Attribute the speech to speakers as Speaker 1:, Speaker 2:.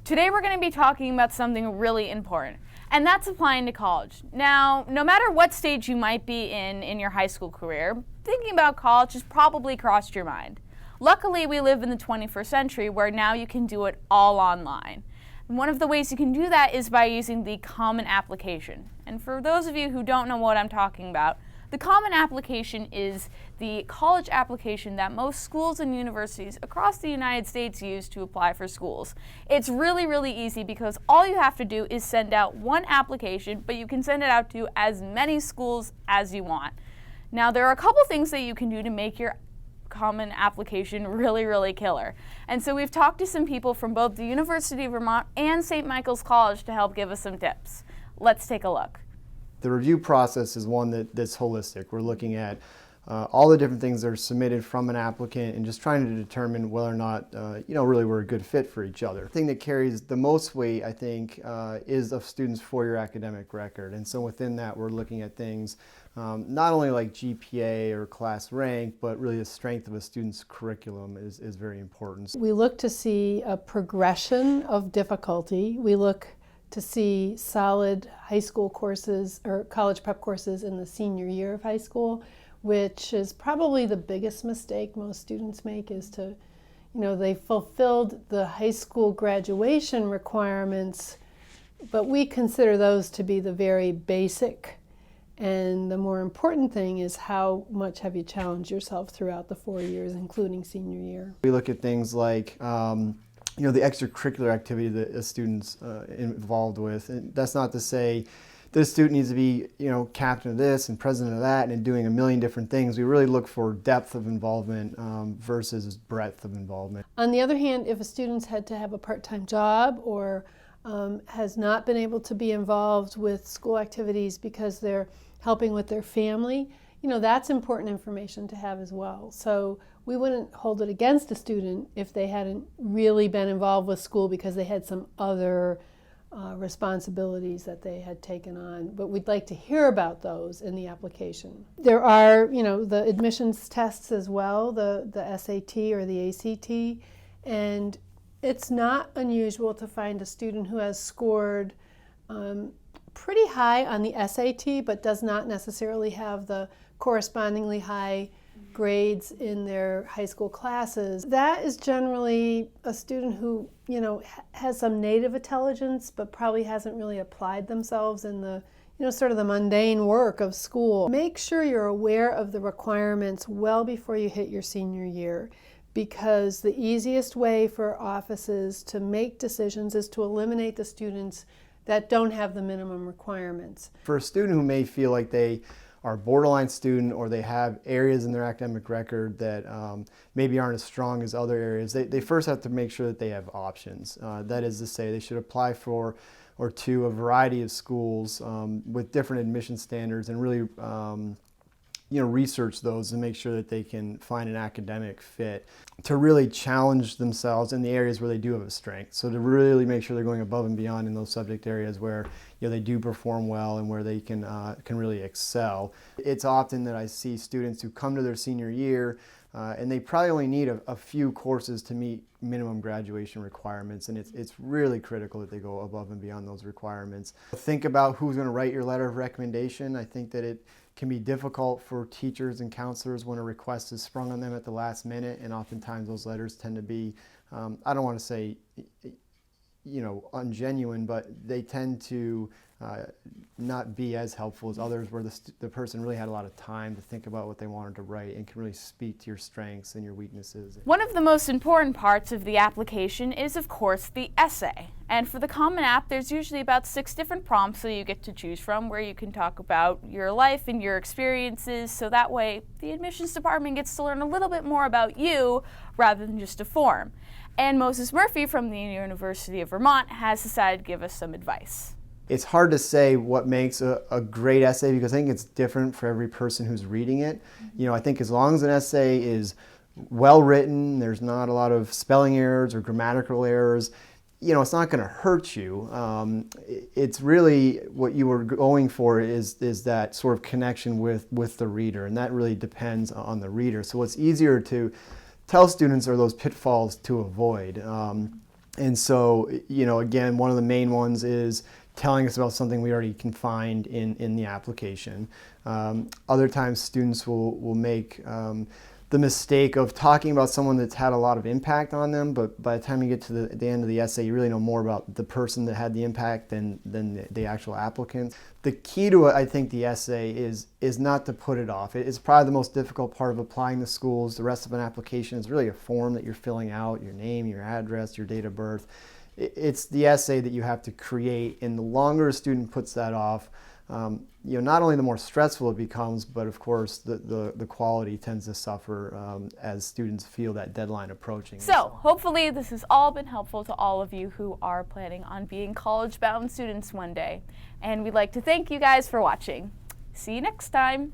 Speaker 1: Today we're going to be talking about something really important, and that's applying to college. Now, no matter what stage you might be in your high school career, thinking about college has probably crossed your mind. Luckily, we live in the 21st century where now you can do it all online. And one of the ways you can do that is by using the Common Application. And for those of you who don't know what I'm talking about, the Common Application is the college application that most schools and universities across the United States use to apply for schools. It's really, really easy because all you have to do is send out one application, but you can send it out to as many schools as you want. Now, there are a couple things that you can do to make your Common Application really, really killer. And so we've talked to some people from both the University of Vermont and St. Michael's College to help give us some tips. Let's take a look.
Speaker 2: The review process is one that's holistic. We're looking at all the different things that are submitted from an applicant and just trying to determine whether or not, really we're a good fit for each other. The thing that carries the most weight, I think, is a student's four-year academic record. And so within that, we're looking at things not only like GPA or class rank, but really the strength of a student's curriculum is very important.
Speaker 3: We look to see a progression of difficulty. We look to see solid high school courses or college prep courses in the senior year of high school, which is probably the biggest mistake most students make, is to, they fulfilled the high school graduation requirements, but we consider those to be the very basic. And the more important thing is how much have you challenged yourself throughout the 4 years, including senior year.
Speaker 2: We look at things like the extracurricular activity that a student's involved with. And that's not to say this student needs to be, captain of this and president of that and doing a million different things. We really look for depth of involvement versus breadth of involvement.
Speaker 3: On the other hand, if a student's had to have a part-time job or has not been able to be involved with school activities because they're helping with their family, that's important information to have as well. So we wouldn't hold it against a student if they hadn't really been involved with school because they had some other responsibilities that they had taken on. But we'd like to hear about those in the application. There are, the admissions tests as well, the SAT or the ACT, and it's not unusual to find a student who has scored pretty high on the SAT, but does not necessarily have the correspondingly high grades in their high school classes. That is generally a student who, has some native intelligence, but probably hasn't really applied themselves in the, sort of the mundane work of school. Make sure you're aware of the requirements well before you hit your senior year, because the easiest way for offices to make decisions is to eliminate the students that don't have the minimum requirements.
Speaker 2: For a student who may feel like they are a borderline student or they have areas in their academic record that maybe aren't as strong as other areas, they first have to make sure that they have options. That is to say, they should apply for or to a variety of schools with different admission standards and really research those and make sure that they can find an academic fit to really challenge themselves in the areas where they do have a strength. So to really make sure they're going above and beyond in those subject areas where they do perform well and where they can really excel. It's often that I see students who come to their senior year and they probably only need a few courses to meet minimum graduation requirements, and it's really critical that they go above and beyond those requirements. Think about who's going to write your letter of recommendation. I think that it can be difficult for teachers and counselors when a request is sprung on them at the last minute, and oftentimes those letters tend to be, I don't want to say, ungenuine, but they tend to not be as helpful as others where the person really had a lot of time to think about what they wanted to write and can really speak to your strengths and your weaknesses.
Speaker 1: One of the most important parts of the application is, of course, the essay. And for the Common App, there's usually about 6 different prompts that you get to choose from where you can talk about your life and your experiences, so that way the admissions department gets to learn a little bit more about you rather than just a form. And Moses Murphy from the University of Vermont has decided to give us some advice.
Speaker 2: It's hard to say what makes a great essay because I think it's different for every person who's reading it. I think as long as an essay is well written, there's not a lot of spelling errors or grammatical errors, it's not going to hurt you. It's really what you were going for is that sort of connection with the reader, and that really depends on the reader. So what's easier to tell students are those pitfalls to avoid. And so, again, one of the main ones is telling us about something we already can find in the application. Other times students will make the mistake of talking about someone that's had a lot of impact on them, but by the time you get to the end of the essay, you really know more about the person that had the impact than the actual applicant. The key to it, I think, the essay is not to put it off. It's probably the most difficult part of applying to schools. The rest of an application is really a form that you're filling out, your name, your address, your date of birth. It's the essay that you have to create, and the longer a student puts that off, not only the more stressful it becomes, but of course the quality tends to suffer as students feel that deadline approaching.
Speaker 1: So hopefully this has all been helpful to all of you who are planning on being college-bound students one day. And we'd like to thank you guys for watching. See you next time.